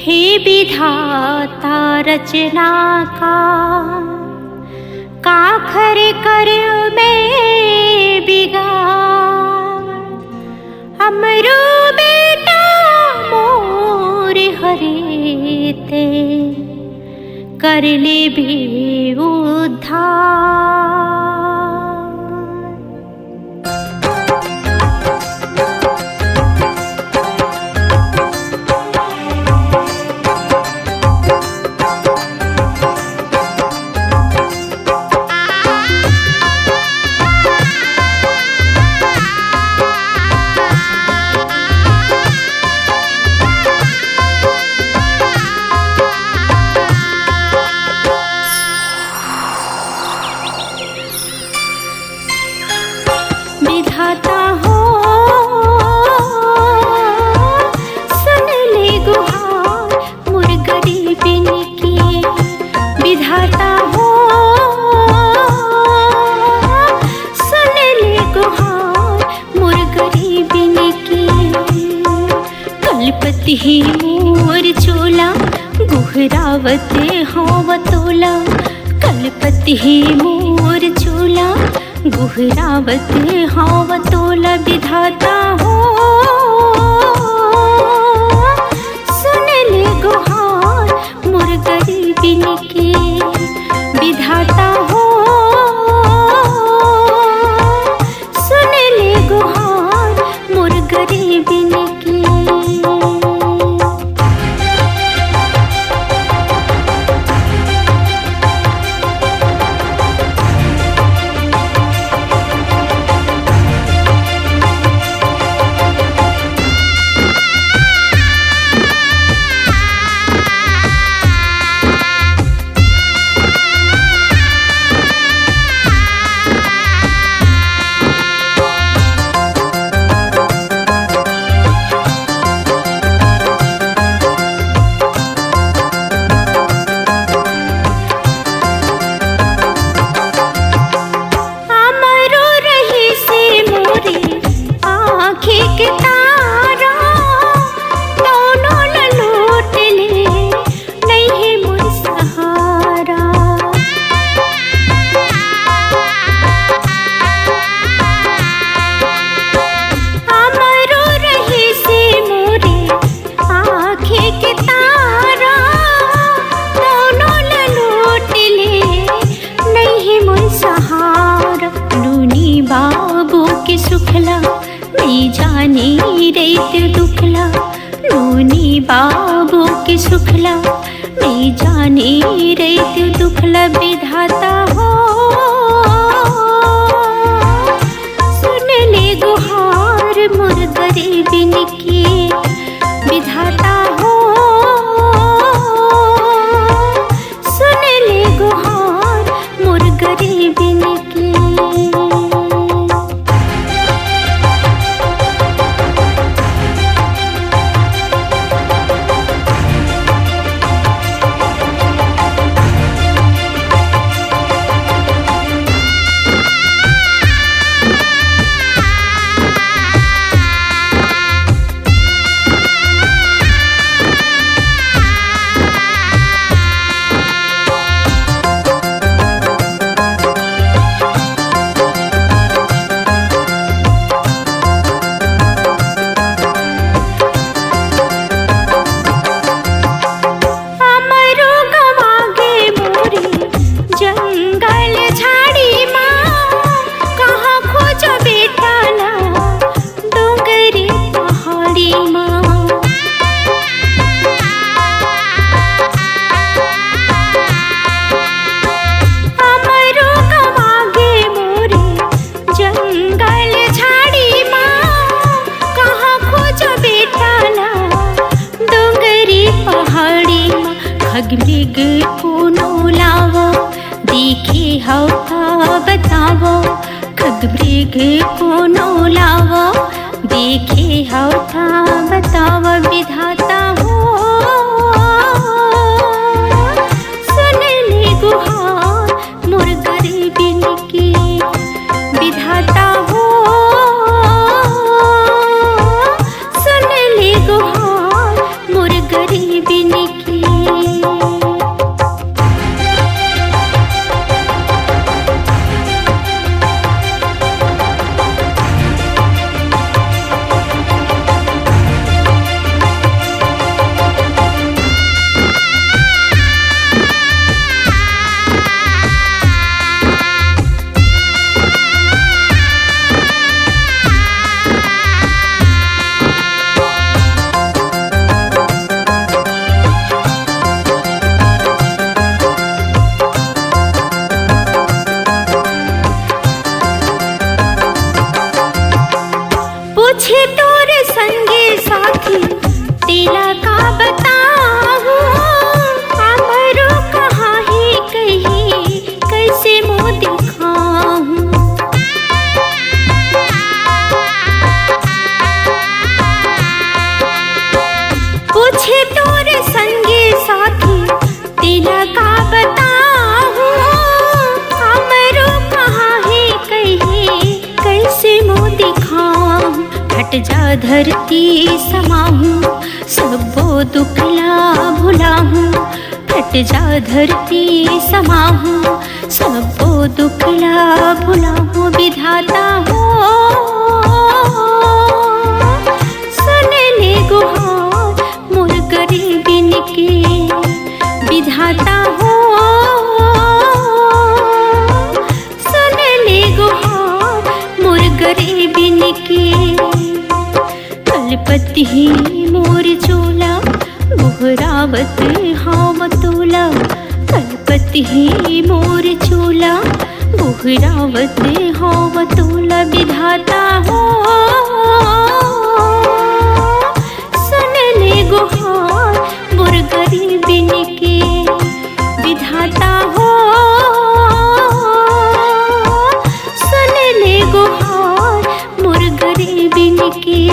हे विधाता रचना का खरे कर में बिगाड़। हमरो बेटा मोर हरे ते कर ले भी उद्धार। विधाता हो सुन ले गुहार मोर गरीबिन की। विधाता हो सुन ले गुहार मोर गरीबिन की। कलपति ही मोर चोला गुहरावते हो बतोला। कलपति ही मोर चोला गुहरावते हाव तोला। विधाता हो सुन ले गुहार मोर गरीबिन की। विधाता हो सुन ले गुहार मोर गरीबिन की। बाबू के सुखला नहीं जाने रेत दुखला। नूनी बाबू के सुखला नहीं जाने रेत दुखला। विधाता हो सुन ले गुहार मोर गरीबिन की। विधाता हो सुन ले गुहार मोर गरीबिन की। खगमृग कोनो लावो देखे हव था बतावो। खगमृग कोनो लावो देखे हव था बतावो। विधाता हो सुन ले गुहार मोर गरीबिन की। विधाता हो सुन ले गुहार मोर गरीबिन पूछे तोर संगे साथी तेला का बताहूँ, हमरो कहाँ ही कही कैसे मुँह दिखाऊँ। पूछे तोर संगे साथी तेला का बताहूँ, हमरो कहाँ ही कही कैसे मुँह दिखाऊँ। हट जा धरती समाहूँ, सबो दुखला भुलाहूँ। हट जा धरती समाहूँ, सबो दुखला भुलाहूँ। विधाता हो सुन ले गुहार मोर गरीबिन के। विधाता हो सुन ले गुहार मोर गरीबिन के। कलपति ही मोर चोला गोहरावत हाव तोला। कलपति ही मोर चोला गोहरावत हाव तोला। विधाता हो सुन ले गुहार मोर गरीबिन के। विधाता हो सुन ले गुहार मोर गरीबिन के।